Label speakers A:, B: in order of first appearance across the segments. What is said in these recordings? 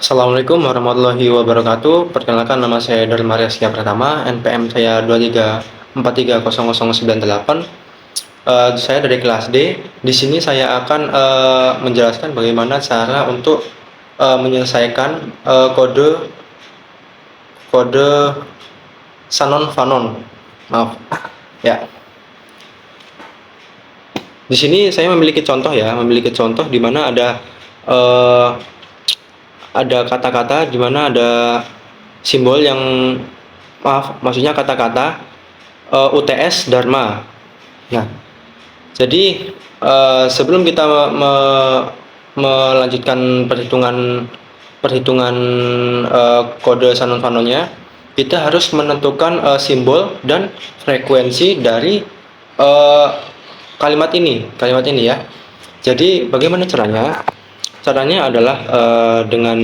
A: Assalamualaikum warahmatullahi wabarakatuh. Perkenalkan, nama saya Dharma Rizky Pratama, NPM saya 23430098. Saya dari kelas D. Di sini saya akan menjelaskan bagaimana cara untuk menyelesaikan kode Shannon Fanon. Maaf. Ya. Di sini saya memiliki contoh di mana eh, ada kata-kata di mana ada simbol yang maksudnya kata-kata UTS Dharma. Nah, jadi sebelum kita melanjutkan perhitungan kode Shannon Fanonnya, kita harus menentukan simbol dan frekuensi dari kalimat ini ya. Jadi bagaimana caranya? Caranya adalah dengan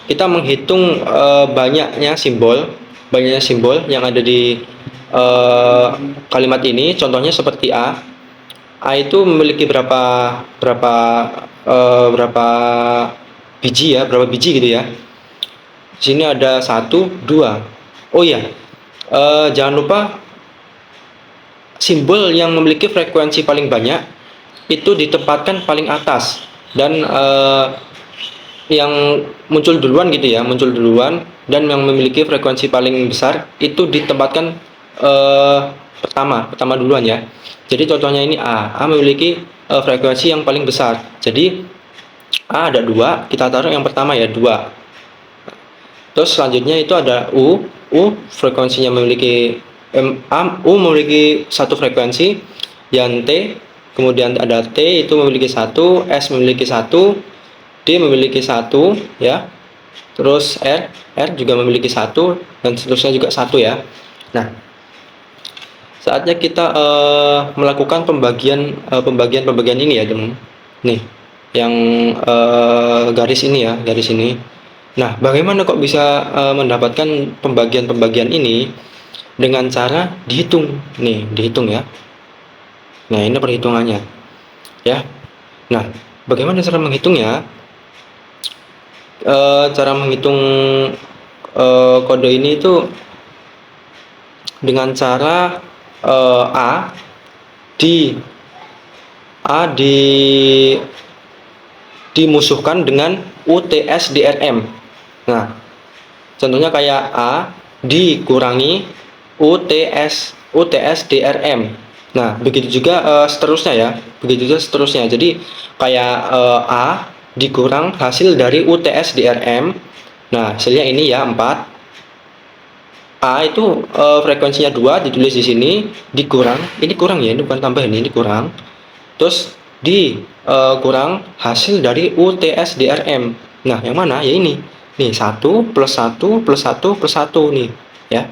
A: kita menghitung banyaknya simbol yang ada di kalimat ini. Contohnya seperti A. A itu memiliki berapa biji ya, berapa biji gitu ya. Di sini ada 1, 2. Oh iya, jangan lupa simbol yang memiliki frekuensi paling banyak itu ditempatkan paling atas, dan yang muncul duluan dan yang memiliki frekuensi paling besar itu ditempatkan pertama duluan ya. Jadi contohnya ini A memiliki frekuensi yang paling besar. Jadi A ada 2, kita taruh yang pertama ya, 2. Terus selanjutnya itu ada U frekuensinya memiliki U memiliki satu frekuensi, yang T, kemudian ada T itu memiliki 1, S memiliki 1, D memiliki 1 ya. Terus R juga memiliki 1, dan seterusnya juga 1 ya. Nah, saatnya kita melakukan pembagian ini ya, teman. Nih, yang garis ini ya, garis ini. Nah, bagaimana kok bisa mendapatkan pembagian ini? Dengan cara dihitung. Nih, dihitung ya. Nah, ini perhitungannya ya. Nah, bagaimana cara menghitungnya? Cara menghitung kode ini itu dengan cara A dimusuhkan dengan UTS DRM. Nah, contohnya kayak A dikurangi UTS DRM. Nah, begitu juga seterusnya ya. Jadi kayak A dikurang hasil dari UTS DRM. Nah, hasilnya ini ya 4. A itu frekuensinya 2, ditulis di sini, dikurang, ini kurang ya, ini bukan tambah, ini kurang. Terus kurang hasil dari UTS DRM. Nah, yang mana? Ya ini. Nih, 1 plus 1 plus 1 plus 1 nih, ya.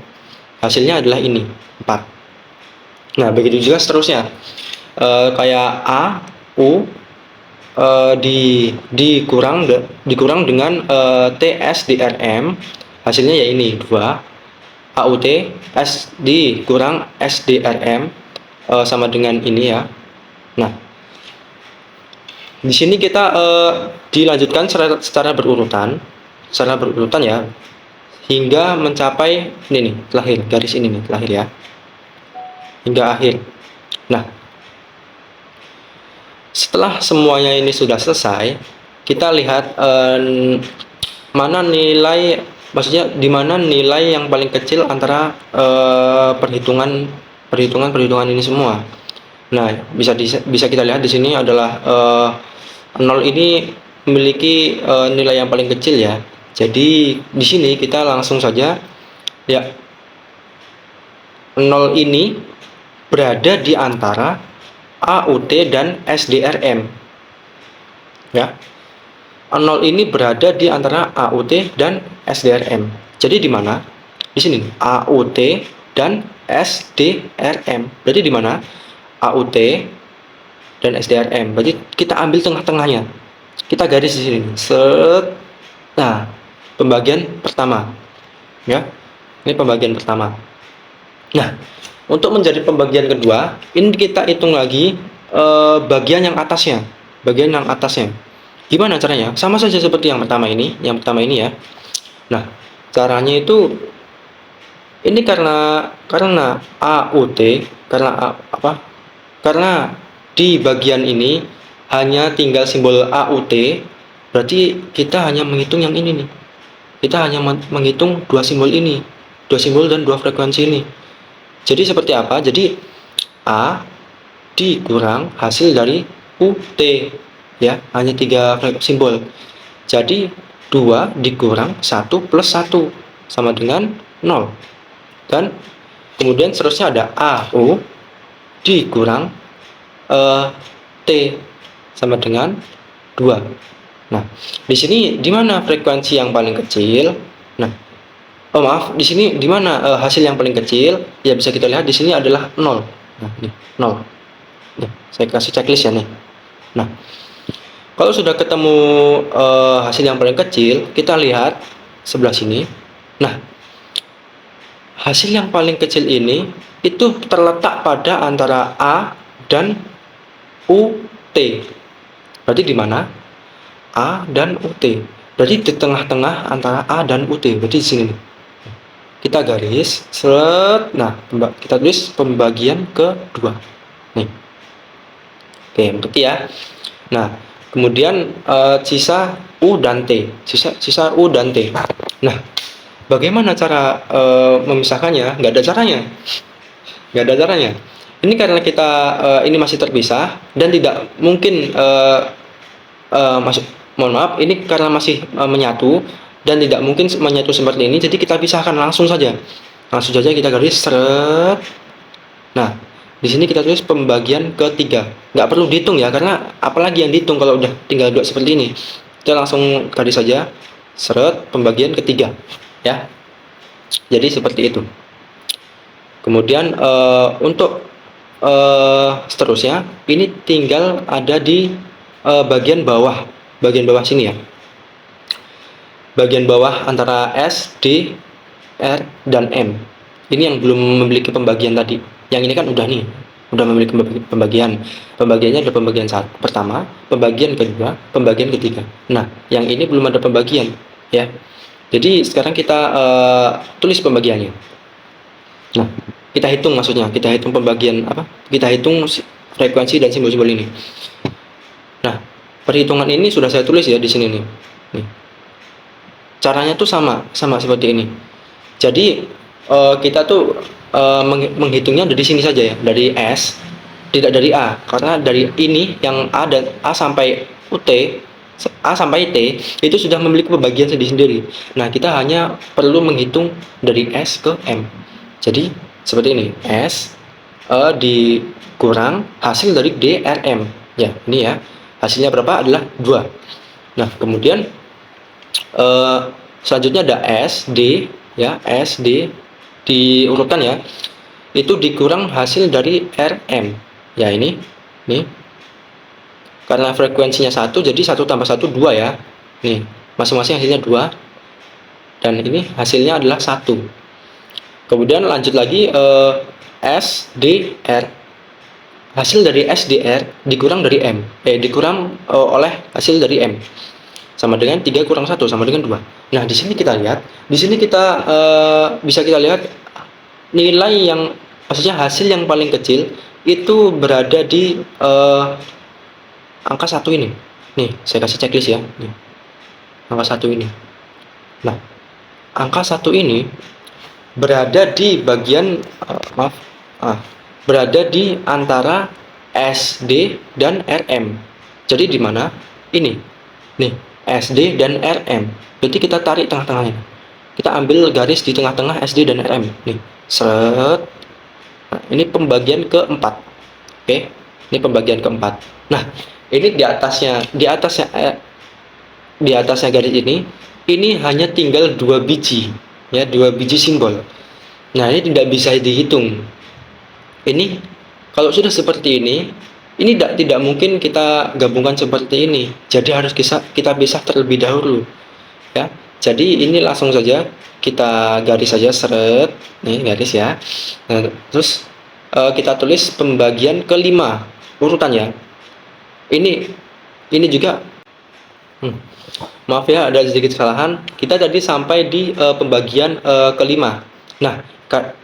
A: Hasilnya adalah ini, 4. Nah, begitu juga seterusnya. Kayak A, U dikurang dengan TSDRM, hasilnya ya ini 2. AUT S dikurang SDRM sama dengan ini ya. Nah, di sini kita dilanjutkan secara berurutan ya, hingga mencapai ini nih, terakhir, garis ini nih, terakhir ya, hingga akhir. Nah, setelah semuanya ini sudah selesai, kita lihat mana nilai, maksudnya di mana nilai yang paling kecil antara perhitungan ini semua. Nah, bisa kita lihat di sini adalah 0 ini memiliki nilai yang paling kecil ya. Jadi di sini kita langsung saja ya, 0 ini berada di antara AUT dan SDRM. Ya. 0 ini berada di antara AUT dan SDRM. Jadi di mana? Di sini nih, AUT dan SDRM. Berarti di mana? AUT dan SDRM. Berarti kita ambil tengah-tengahnya. Kita garis di sini. Set. Nah, pembagian pertama. Ya. Ini pembagian pertama. Nah, untuk menjadi pembagian kedua, ini kita hitung lagi bagian yang atasnya. Gimana caranya? Sama saja seperti yang pertama ini ya. Nah, caranya itu ini karena AUT, karena apa? Karena di bagian ini hanya tinggal simbol AUT, berarti kita hanya menghitung yang ini nih. Kita hanya menghitung dua simbol ini, dua simbol dan dua frekuensi ini. Jadi seperti apa? Jadi A dikurang hasil dari UT, ya, hanya tiga simbol. Jadi 2 dikurang 1 plus 1 sama dengan 0. Dan kemudian seterusnya ada AU dikurang T sama dengan 2. Nah, di sini di mana frekuensi yang paling kecil? Nah, di sini di mana hasil yang paling kecil? Ya bisa kita lihat di sini adalah 0. Nah, ini 0. Nih, saya kasih checklist ya nih. Nah, kalau sudah ketemu hasil yang paling kecil, kita lihat sebelah sini. Nah, hasil yang paling kecil ini itu terletak pada antara A dan UT. Berarti di mana? A dan UT. Berarti di tengah-tengah antara A dan UT. Berarti di sini nih. Kita garis, seret. Nah, kita tulis pembagian kedua. Nih. Oke, berarti ya. Nah, kemudian sisa U dan T. Sisa U dan T. Nah, bagaimana cara memisahkannya? Nggak ada caranya. Nggak ada caranya. Ini karena kita ini masih terpisah dan tidak mungkin mohon maaf, ini karena masih menyatu dan tidak mungkin menyatu seperti ini, jadi kita pisahkan langsung saja. Langsung saja kita garis seret. Nah, di sini kita tulis pembagian ketiga. Nggak perlu dihitung ya, karena apalagi yang dihitung kalau udah tinggal dua seperti ini. Kita langsung garis saja seret pembagian ketiga, ya. Jadi seperti itu. Kemudian untuk seterusnya ini tinggal ada di bagian bawah sini ya, bagian bawah antara S, D, R, dan M. Ini yang belum memiliki pembagian tadi. Yang ini kan udah memiliki pembagian. Pembagiannya ada pembagian pertama, pembagian kedua, pembagian ketiga. Nah, yang ini belum ada pembagian ya. Jadi sekarang kita tulis pembagiannya. Nah, kita hitung, maksudnya kita hitung pembagian apa? Kita hitung frekuensi dan simbol-simbol ini. Nah, perhitungan ini sudah saya tulis ya di sini nih. Caranya tuh sama seperti ini. Jadi kita tuh menghitungnya dari sini saja ya, dari S, tidak dari A, karena dari ini yang A dan A sampai UT, A sampai T itu sudah memiliki pembagian sendiri-sendiri. Nah, kita hanya perlu menghitung dari S ke M. Jadi seperti ini, S dikurang hasil dari D, R, M. Ya, ini ya. Hasilnya berapa? Adalah 2. Nah, kemudian selanjutnya ada S, D, ya, S, D diurutkan ya. Itu dikurang hasil dari R, M. Ya, ini. Karena frekuensinya 1, jadi 1 tambah 1 2 ya. Nih, masing-masing hasilnya 2. Dan ini hasilnya adalah 1. Kemudian lanjut lagi S, D, R. Hasil dari S, D, R dikurang dari M. Dikurang oleh hasil dari M. Sama dengan 3 kurang 1 sama dengan 2. Nah, di sini kita lihat, di sini kita bisa kita lihat nilai yang, maksudnya hasil yang paling kecil itu berada di angka 1 ini. Nih, saya kasih checklist ya. Nih. Angka 1 ini. Nah, angka 1 ini berada di bagian berada di antara SD dan RM. Jadi di mana? Ini. Nih, SD dan RM. Berarti kita tarik tengah-tengahnya. Kita ambil garis di tengah-tengah SD dan RM. Nih, seret. Nah, ini pembagian keempat. Oke, ini pembagian keempat. Nah, ini di atasnya garis ini hanya tinggal 2 biji, ya, 2 biji simbol. Nah, ini tidak bisa dihitung. Ini kalau sudah seperti ini tidak mungkin kita gabungkan seperti ini. Jadi harus kita pisah terlebih dahulu, ya. Jadi ini langsung saja kita garis saja, seret. Nih, garis ya. Nah, terus kita tulis pembagian kelima urutannya. Ini juga Maaf ya, ada sedikit kesalahan. Kita tadi sampai di pembagian kelima. Nah,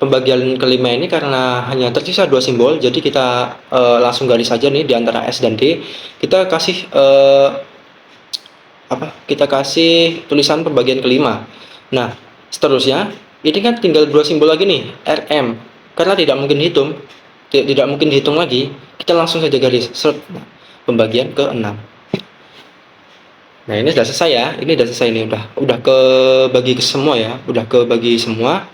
A: pembagian kelima ini karena hanya tersisa dua simbol, jadi kita langsung garis saja nih di antara S dan D. Kita kasih Kita kasih tulisan pembagian kelima. Nah, seterusnya ini kan tinggal dua simbol lagi nih, RM. Karena tidak mungkin dihitung lagi, kita langsung saja garis Nah, pembagian ke-6. Nah, ini sudah selesai ya. Ini sudah selesai nih, udah kebagi ke semua ya, udah kebagi semua.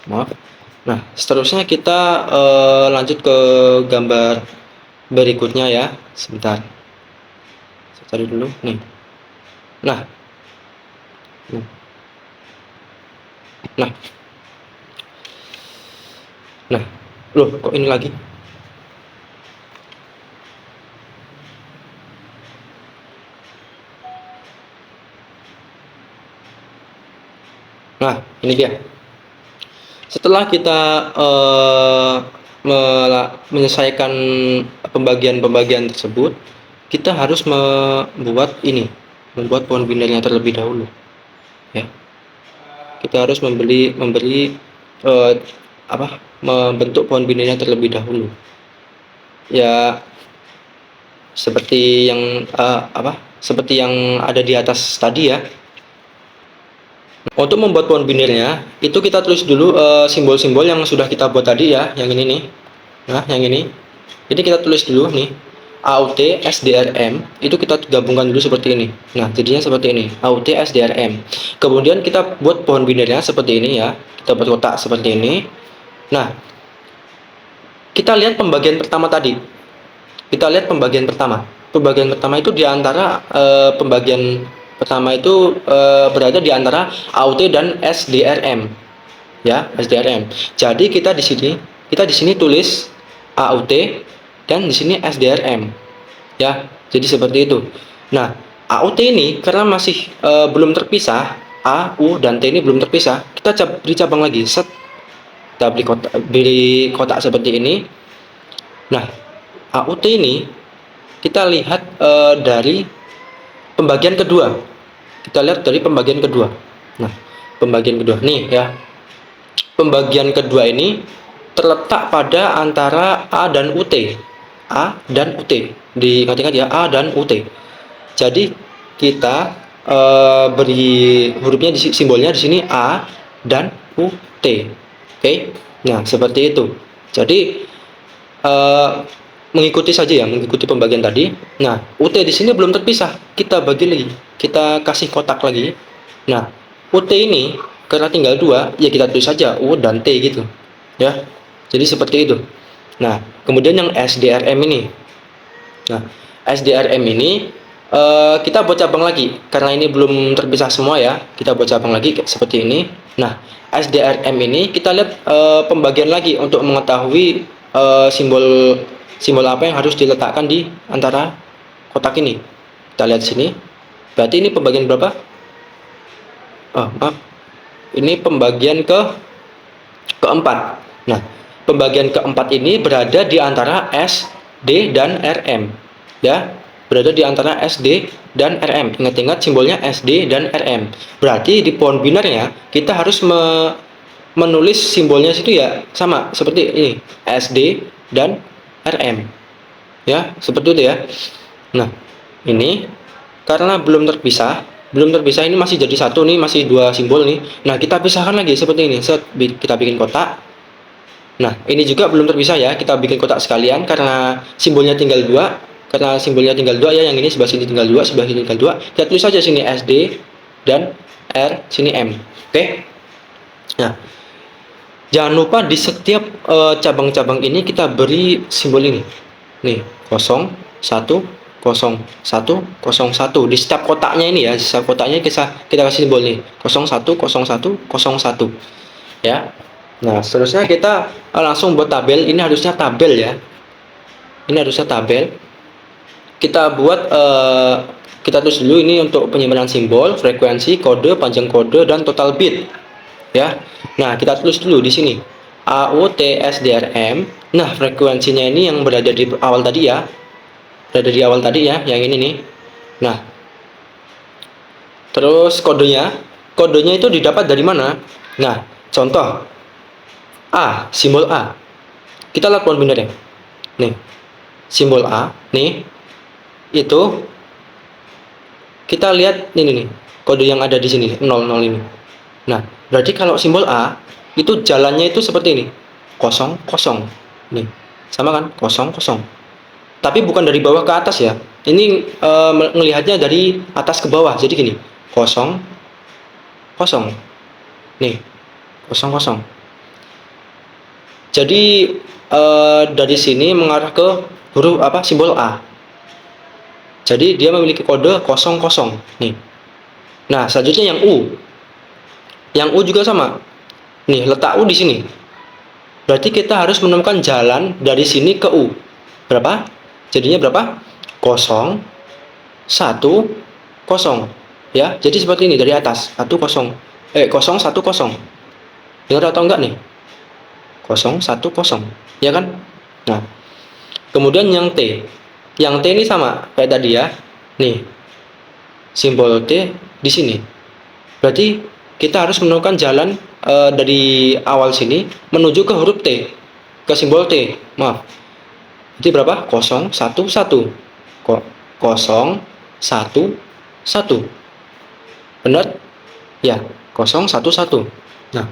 A: Maaf. Nah, seterusnya kita lanjut ke gambar berikutnya ya. Sebentar. Saya cari dulu nih. Nah. Nah. Nah. Loh, kok ini lagi? Nah, ini dia. Setelah kita menyelesaikan pembagian-pembagian tersebut, kita harus membuat pohon binarnya terlebih dahulu. Ya, kita harus membentuk pohon binarnya terlebih dahulu. Ya, seperti yang ada di atas tadi ya. Untuk membuat pohon binarnya, itu kita tulis dulu simbol-simbol yang sudah kita buat tadi ya, yang ini nih. Nah, yang ini. Jadi kita tulis dulu nih, AUT SDRM, itu kita gabungkan dulu seperti ini. Nah, jadinya seperti ini, AUT SDRM. Kemudian kita buat pohon binarnya seperti ini ya. Kita buat kotak seperti ini. Nah, kita lihat pembagian pertama tadi. Kita lihat pembagian pertama. Pembagian pertama itu di antara pembagian pertama itu berada di antara AUT dan SDRM. Ya, SDRM. Jadi kita di sini tulis AUT dan di sini SDRM. Ya, jadi seperti itu. Nah, AUT ini karena masih belum terpisah, A, U dan T ini belum terpisah, kita beri cabang lagi. Kita beri kotak seperti ini. Nah, AUT ini kita lihat dari pembagian kedua. Kita lihat dari pembagian kedua. Nah, pembagian kedua nih ya. Pembagian kedua ini terletak pada antara A dan UT. A dan UT. Diingat-ingat ya, A dan UT. Jadi kita beri hurufnya simbolnya di sini A dan UT. Oke. Nah, seperti itu. Jadi mengikuti saja ya, mengikuti pembagian tadi. Nah, UT di sini belum terpisah. Kita bagi lagi. Kita kasih kotak lagi. Nah, UT ini karena tinggal dua, ya kita tulis saja U dan T gitu. Ya. Jadi seperti itu. Nah, kemudian yang SDRM ini. Nah, SDRM ini kita buat cabang lagi karena ini belum terpisah semua ya. Kita buat cabang lagi seperti ini. Nah, SDRM ini kita lihat pembagian lagi untuk mengetahui simbol apa yang harus diletakkan di antara kotak ini. Kita lihat sini. Berarti ini pembagian berapa? Oh, maaf. Ini pembagian keempat. Nah, pembagian keempat ini berada di antara S, D, dan RM. Ya, berada di antara SD dan RM. Ingat-ingat simbolnya SD dan RM. Berarti di pohon binarnya kita harus menulis simbolnya situ ya sama seperti ini, SD dan RM. Ya, seperti itu ya. Nah, ini karena belum terpisah ini masih jadi satu nih, masih dua simbol nih. Nah, kita pisahkan lagi seperti ini. Kita bikin kotak. Nah, ini juga belum terpisah ya. Kita bikin kotak sekalian karena simbolnya tinggal dua. Karena simbolnya tinggal dua ya, yang ini sebelah sini tinggal dua, sebelah sini tinggal dua. Kita tulis saja sini SD dan R, sini M. Oke. Nah, jangan lupa di setiap cabang-cabang ini kita beri simbol ini. Nih, 01, 01, 01 di setiap kotaknya ini ya. Di setiap kotaknya kita kasih simbol nih 01, 01, 01 ya. Nah, seterusnya kita langsung buat tabel. Ini harusnya tabel ya. Ini harusnya tabel. Kita buat kita tulis dulu ini untuk penyimpanan simbol, frekuensi, kode, panjang kode, dan total bit. Ya. Nah, kita tulis dulu di sini AUTSDRM. Nah, frekuensinya ini yang berada di awal tadi ya. dari awal tadi ya, yang ini nih. Nah, terus kodenya itu didapat dari mana? Nah, contoh A, simbol A. Kita lihat pohon binarnya. Nih, simbol A, nih, itu kita lihat ini nih, kode yang ada di sini, 00 ini. Nah, berarti kalau simbol A, itu jalannya itu seperti ini, 0, 0. Nih, sama kan? 0, 0. Tapi bukan dari bawah ke atas ya. Ini melihatnya dari atas ke bawah. Jadi gini, 0, 0. Nih, 0, 0. Jadi dari sini mengarah ke huruf apa? Simbol A. Jadi dia memiliki kode 00. Nih. Nah, selanjutnya yang U. Yang U juga sama. Nih, letak U di sini. Berarti kita harus menemukan jalan dari sini ke U. Berapa? Jadinya berapa? 0, 1, 0. Ya, jadi seperti ini dari atas. 1, 0. 0, 1, 0. Dengar atau enggak nih? 0, 1, 0. Ya kan? Nah, kemudian yang T. Yang T ini sama kayak tadi ya. Nih, simbol T di sini. Berarti kita harus menemukan jalan dari awal sini menuju ke huruf T, ke simbol T. Maaf. Jadi berapa? 0, 1, 1. 0, 1, 1. Benar? Ya, 0, 1, 1. Nah,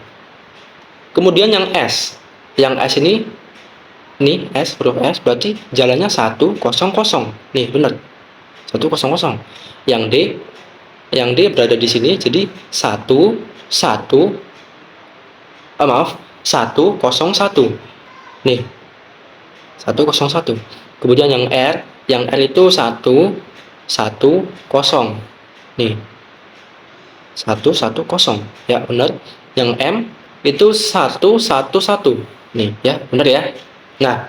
A: kemudian yang S. Yang S ini S, huruf S, berarti jalannya 1, 0, 0. Nih, benar. 1, 0, 0. Yang D berada di sini, jadi 1, 1, 1, 0, 1. Nih, 1, 0, 1. Kemudian yang R itu 1, 1, 0. Nih, 1, 1, 0. Ya, benar. Yang M itu 1, 1, 1. Nih, ya, benar ya. Nah,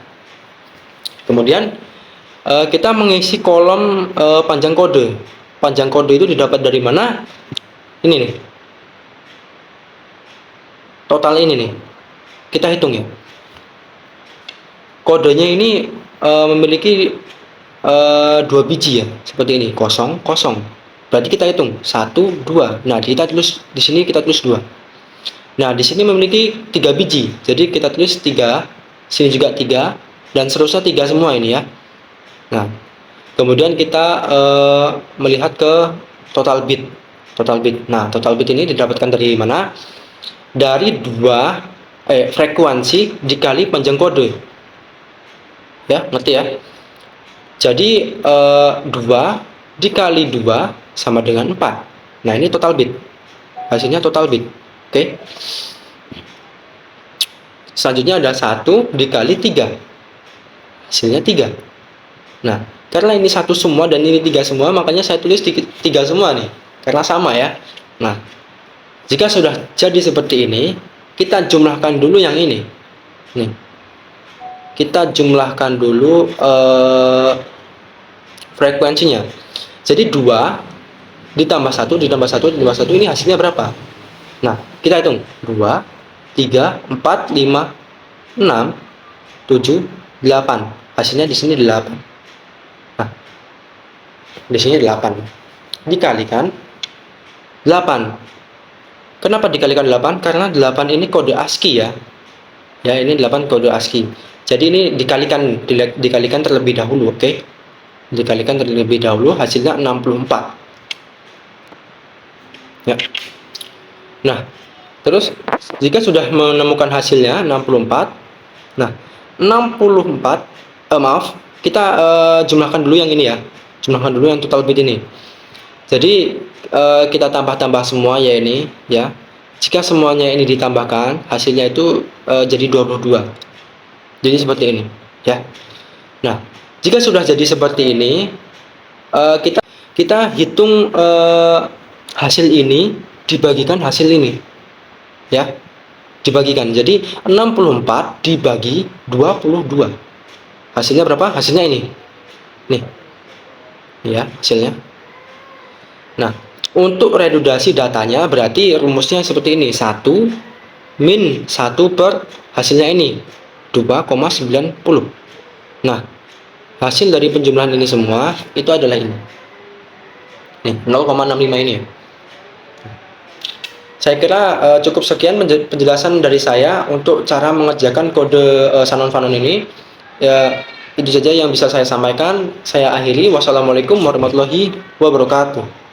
A: kemudian kita mengisi kolom panjang kode. Panjang kode itu didapat dari mana? Ini nih. Total ini nih. Kita hitung ya. Kodenya ini memiliki 2 biji ya, seperti ini, 0, 0. Berarti kita hitung 1, 2. Nah, kita tulis di sini, kita tulis 2. Nah, di sini memiliki 3 biji. Jadi kita tulis 3, sini juga 3, dan seterusnya 3 semua ini ya. Nah, kemudian kita melihat ke total bit. Nah, total bit ini didapatkan dari mana? Dari frekuensi dikali panjang kode. Ya, ngerti ya? Jadi 2 dikali 2 sama dengan 4. Nah, ini total bit. Hasilnya total bit. Oke. Selanjutnya ada 1 dikali 3. Hasilnya 3. Nah, karena ini 1 semua dan ini 3 semua, makanya saya tulis 3 semua nih. Karena sama ya. Nah, jika sudah jadi seperti ini, kita jumlahkan dulu yang ini. Nih. Kita jumlahkan dulu frekuensinya. Jadi 2 ditambah 1 ditambah 1 ditambah 1 ini hasilnya berapa? Nah, kita hitung. 2, 3, 4, 5, 6, 7, 8. Hasilnya di sini 8. Nah, di sini 8. Dikalikan 8. Kenapa dikalikan 8? Karena 8 ini kode ASCII ya. Ya, ini 8 kode ASCII. Jadi ini dikalikan terlebih dahulu, oke? Dikalikan terlebih dahulu, hasilnya 64. Ya. Nah, terus jika sudah menemukan hasilnya 64, nah 64, kita jumlahkan dulu yang ini ya. Jumlahkan dulu yang total bit ini. Jadi kita tambah-tambah semua ya ini ya. Jika semuanya ini ditambahkan, hasilnya itu jadi 22. Jadi seperti ini ya. Nah, jika sudah jadi seperti ini, kita hitung hasil ini dibagikan hasil ini ya, dibagikan. Jadi 64 dibagi 22, hasilnya berapa? Hasilnya ini nih ya, hasilnya. Nah, untuk redundasi datanya berarti rumusnya seperti ini, 1 min 1 per hasilnya ini 2,90. Nah, hasil dari penjumlahan ini semua itu adalah ini. Nih, 0,65 ini ya. Saya kira cukup sekian penjelasan dari saya untuk cara mengerjakan kode Shannon-Fanon ini. Ya, itu saja yang bisa saya sampaikan. Saya akhiri. Wassalamualaikum warahmatullahi wabarakatuh.